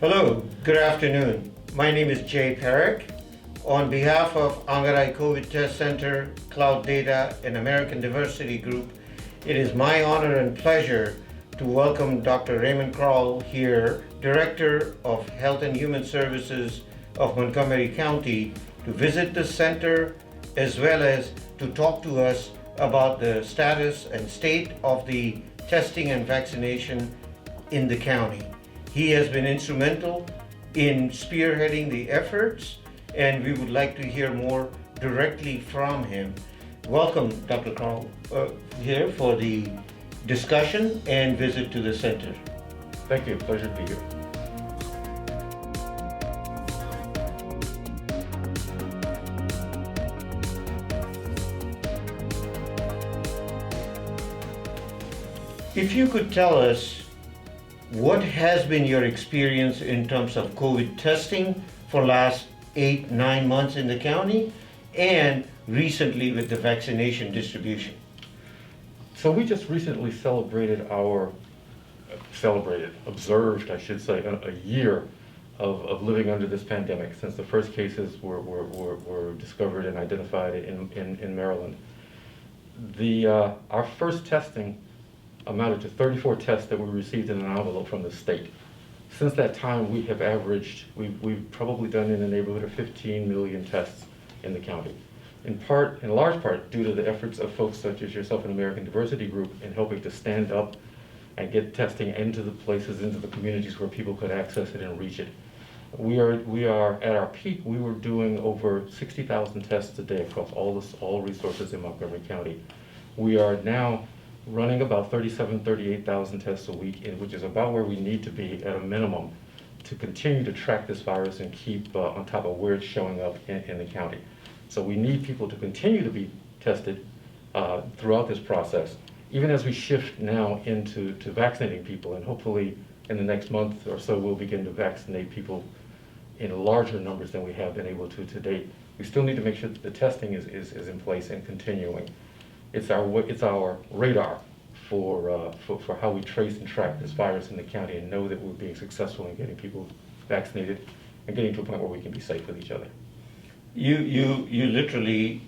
Hello, good afternoon. My name is Jay Perrick. On behalf of Angarai COVID Test Center, Cloud Data, and American Diversity Group, it is my honor and pleasure to welcome Dr. Raymond Kroll here, Director of Health and Human Services of Montgomery County, to visit the center as well as to talk to us about the status and state of the testing and vaccination in the county. He has been instrumental in spearheading the efforts, and we would like to hear more directly from him. Welcome, Dr. Kroll, here for the discussion and visit to the center. Thank you. Pleasure to be here. If you could tell us what has been your experience in terms of COVID testing for last 8-9 months in the county and recently with the vaccination distribution? So we just recently observed, I should say, a year of living under this pandemic since the first cases were discovered and identified in Maryland. Our first testing amounted to 34 tests that we received in an envelope from the state. Since that time, we've probably done in the neighborhood of 15 million tests in the county. In large part, due to the efforts of folks such as yourself and American Diversity Group in helping to stand up and get testing into the places, into the communities where people could access it and reach it. We are at our peak. We were doing over 60,000 tests a day across all resources in Montgomery County. We are now running about 38,000 tests a week, which is about where we need to be at a minimum to continue to track this virus and keep on top of where it's showing up in the county. So we need people to continue to be tested throughout this process, even as we shift now into vaccinating people, and hopefully in the next month or so we'll begin to vaccinate people in larger numbers than we have been able to date. We still need to make sure that the testing is in place and continuing. It's our radar for how we trace and track this virus in the county and know that we're being successful in getting people vaccinated and getting to a point where we can be safe with each other. You literally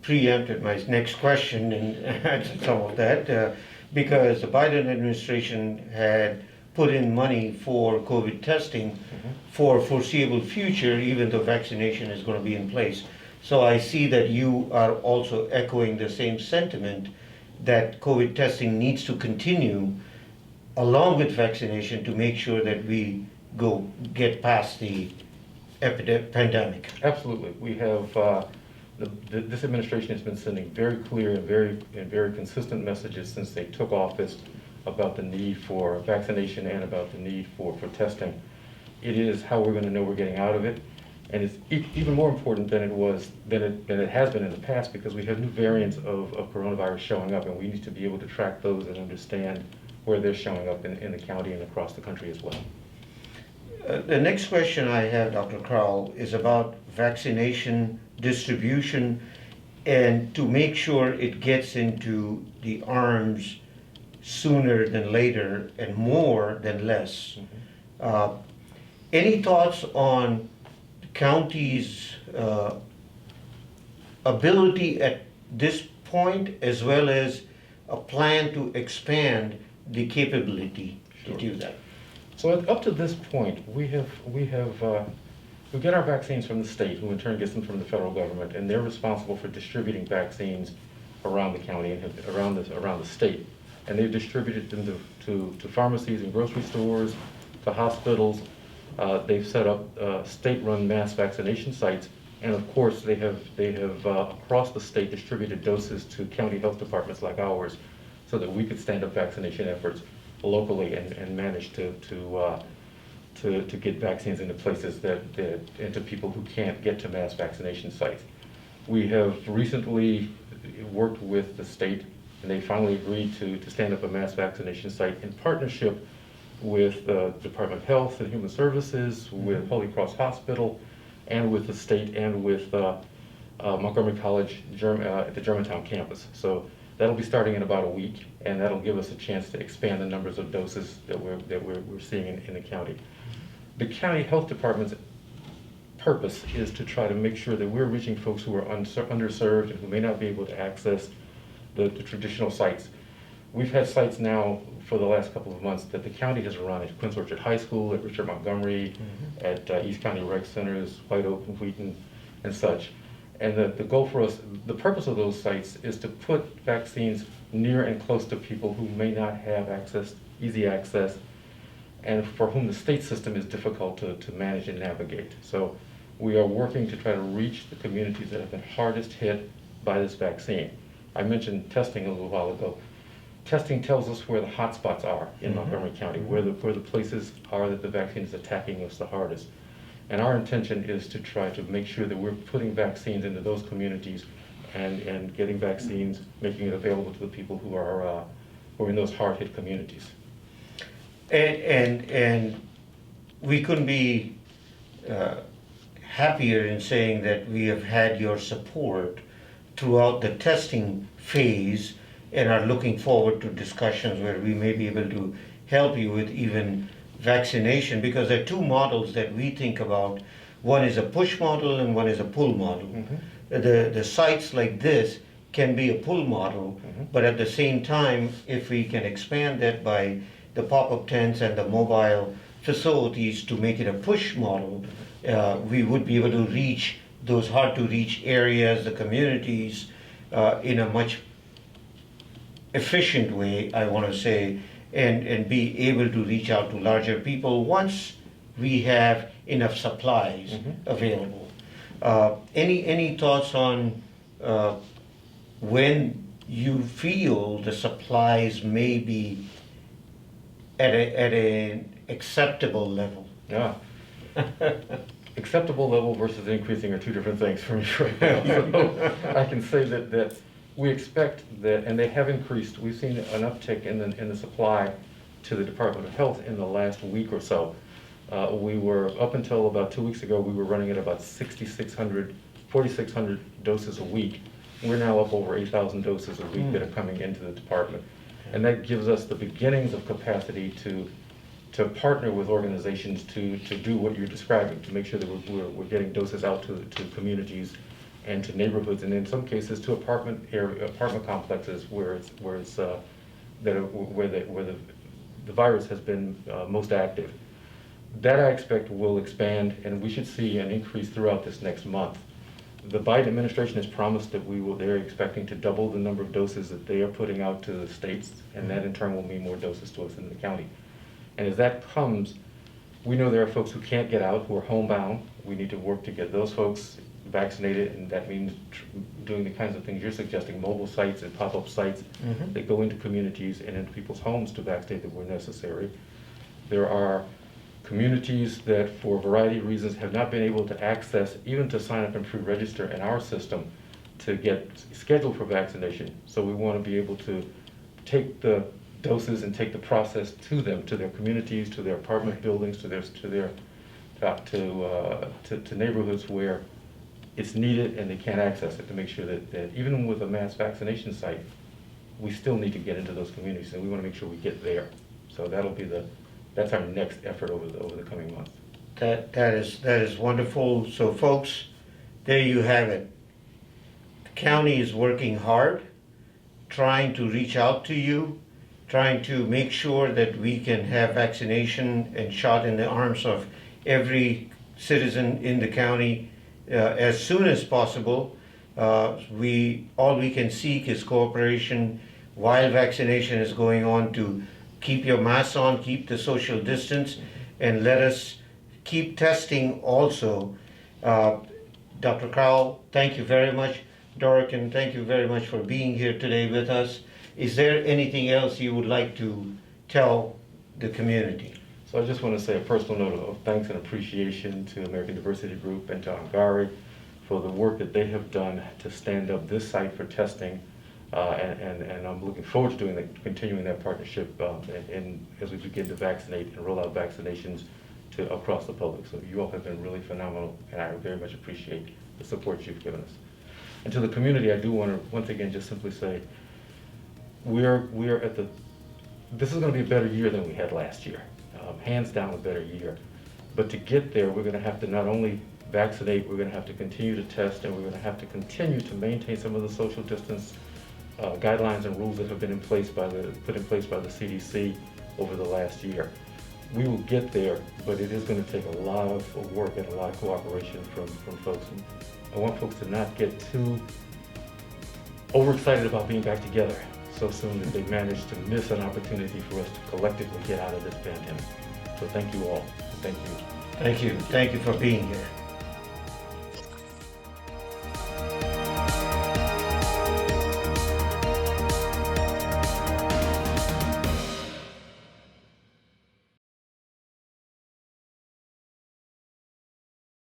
preempted my next question and some of that because the Biden administration had put in money for COVID testing for foreseeable future, even though vaccination is going to be in place. So I see that you are also echoing the same sentiment that COVID testing needs to continue along with vaccination to make sure that we get past the pandemic. Absolutely. We have this administration has been sending very clear and very consistent messages since they took office about the need for vaccination and about the need for testing. It is how we're going to know we're getting out of it. And it's even more important than it has been in the past, because we have new variants of coronavirus showing up, and we need to be able to track those and understand where they're showing up in the county and across the country as well. The next question I have, Dr. Kroll, is about vaccination distribution and to make sure it gets into the arms sooner than later and more than less. Any thoughts on county's ability at this point, as well as a plan to expand the capability to do that? So up to this point, we get our vaccines from the state, who in turn gets them from the federal government, and they're responsible for distributing vaccines around the county and around the state. And they've distributed them to pharmacies and grocery stores, to hospitals. They've set up state-run mass vaccination sites, and of course they have across the state distributed doses to county health departments like ours, so that we could stand up vaccination efforts locally and manage to get vaccines into places and to people who can't get to mass vaccination sites. We have recently worked with the state, and they finally agreed to stand up a mass vaccination site in partnership with the Department of Health and Human Services, with Holy Cross Hospital, and with the state, and with Montgomery College at the Germantown campus. So That'll be starting in about a week, and that'll give us a chance to expand the numbers of doses that we're seeing in the county. The county health department's purpose is to try to make sure that we're reaching folks who are underserved and who may not be able to access the traditional sites. We've had sites now for the last couple of months that the county has run at Quince Orchard High School, at Richard Montgomery, at East County Rec Centers, White Oak and Wheaton, and such. And the goal for us, the purpose of those sites is to put vaccines near and close to people who may not have access, easy access, and for whom the state system is difficult to manage and navigate. So we are working to try to reach the communities that have been hardest hit by this vaccine. I mentioned testing a little while ago. Testing tells us where the hot spots are in Montgomery County, where the places are that the vaccine is attacking us the hardest. And our intention is to try to make sure that we're putting vaccines into those communities and getting vaccines, making it available to the people who are in those hard-hit communities. And we couldn't be happier in saying that we have had your support throughout the testing phase and are looking forward to discussions where we may be able to help you with even vaccination, because there are two models that we think about. One is a push model and one is a pull model. The sites like this can be a pull model, but at the same time, if we can expand that by the pop-up tents and the mobile facilities to make it a push model, we would be able to reach those hard-to-reach areas, the communities, in a much efficient way, I want to say, and be able to reach out to larger people once we have enough supplies available. Any thoughts on when you feel the supplies may be at an acceptable level? Yeah. Acceptable level versus increasing are two different things for me right now. So I can say that we expect that, and they have increased. We've seen an uptick in the supply to the Department of Health in the last week or so. We were, up until about 2 weeks ago, we were running at about 4,600 doses a week. We're now up over 8,000 doses a week that are coming into the department. And that gives us the beginnings of capacity to partner with organizations to do what you're describing, to make sure that we're getting doses out to communities and to neighborhoods, and in some cases to apartment complexes where the virus has been most active. That I expect will expand, and we should see an increase throughout this next month. The Biden administration has promised that they're expecting to double the number of doses that they are putting out to the states, and that in turn will mean more doses to us in the county. And as that comes, we know there are folks who can't get out, who are homebound. We need to work to get those folks vaccinated, and that means doing the kinds of things you're suggesting, mobile sites and pop-up sites that go into communities and into people's homes to vaccinate that where necessary. There are communities that, for a variety of reasons, have not been able to access, even to sign up and pre-register in our system to get scheduled for vaccination. So we want to be able to take the doses and take the process to them, to their communities, to their apartment buildings, to neighborhoods where it's needed and they can't access it, to make sure that even with a mass vaccination site, we still need to get into those communities, and we want to make sure we get there. So that's our next effort over the coming months. That is wonderful. So folks, there you have it. The county is working hard, trying to reach out to you, trying to make sure that we can have vaccination and shot in the arms of every citizen in the county as soon as possible. All we can seek is cooperation while vaccination is going on, to keep your masks on, keep the social distance, and let us keep testing also. Dr. Crowell, thank you very much. Dorican, thank you very much for being here today with us. Is there anything else you would like to tell the community? So I just want to say a personal note of thanks and appreciation to American Diversity Group and to Montgomery for the work that they have done to stand up this site for testing. And I'm looking forward to continuing that partnership as we begin to vaccinate and roll out vaccinations across the public. So you all have been really phenomenal, and I very much appreciate the support you've given us. And to the community, I do want to once again just simply say, we're at the, this is gonna be a better year than we had last year. Hands down, a better year. But to get there, we're gonna have to not only vaccinate, we're gonna have to continue to test, and we're gonna have to continue to maintain some of the social distance guidelines and rules that have been put in place by the CDC over the last year. We will get there, but it is gonna take a lot of work and a lot of cooperation from folks. And I want folks to not get too overexcited about being back together so soon that they manage to miss an opportunity for us to collectively get out of this pandemic. So thank you all. Thank you. Thank you. Thank you for being here.